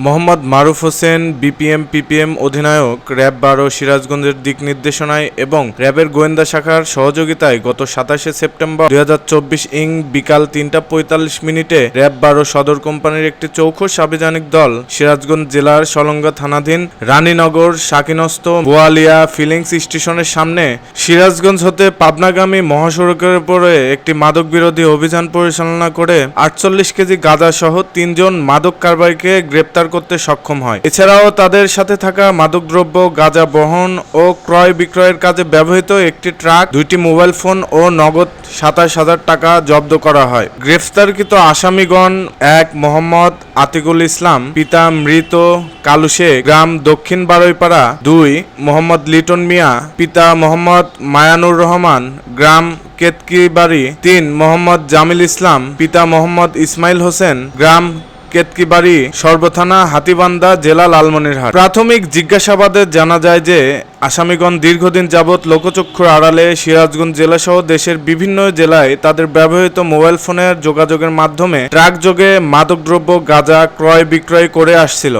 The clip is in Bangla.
মোহাম্মদ মারুফ হোসেন বিপিএম পিপিএম অধিনায়ক র্যাব ১২ সিরাজগঞ্জের দিক নির্দেশনায় এবং র্যাবের গোয়েন্দা শাখার সহযোগিতায় গত ২৭ সেপ্টেম্বর ২০২৪ বিকাল ৩টা ৪৫ মিনিটে র্যাব ১২ সদর কোম্পানির একটি চৌখস আভিযানিক দল সিরাজগঞ্জ জেলার সলঙ্গা থানাধীন রানীনগর শাকিনস্ত বোয়ালিয়া ফিলিংস স্টেশনের সামনে সিরাজগঞ্জ হতে পাবনাগামী মহাসড়কের উপরে একটি মাদক বিরোধী অভিযান পরিচালনা করে ৪৮ কেজি গাঁজা সহ ৩ জন মাদক কারবারিকে গ্রেপ্তার করতে সক্ষম হয়। এছাড়াও তাদের সাথে থাকা মাদকদ্রব্য গাঁজা বহন ও ক্রয় বিক্রয়ের কাজে ব্যবহৃত একটি ট্রাক, ২টি মোবাইল ফোন ও নগদ ২৭,০০০ টাকা জব্দ করা হয়। গ্রেফতারকৃত আসামিগণ: ১ মোহাম্মদ আতিকুল ইসলাম, পিতা মৃত কালুশে, গ্রাম দক্ষিণ বারৈপাড়া। ২ মোহাম্মদ লিটন মিয়া, পিতা মোহাম্মদ মায়ানুর রহমান, গ্রাম কেতকিবাড়ি। ৩ মোহাম্মদ জামিল ইসলাম, পিতা মোহাম্মদ ইসমাইল হোসেন, গ্রাম কেতকিবাড়ি, সর্বথানা হাতীবান্ধা, জেলা লালমনিরহাট। প্রাথমিক জিজ্ঞাসাবাদে জানা যায় যে আসামিগণ দীর্ঘদিন যাবৎ লোকচক্ষুর আড়ালে সিরাজগঞ্জ জেলাসহ দেশের বিভিন্ন জেলায় তাদের ব্যবহৃত মোবাইল ফোনের যোগাযোগের মাধ্যমে ট্রাকযোগে মাদকদ্রব্য গাঁজা ক্রয় বিক্রয় করে আসছিল।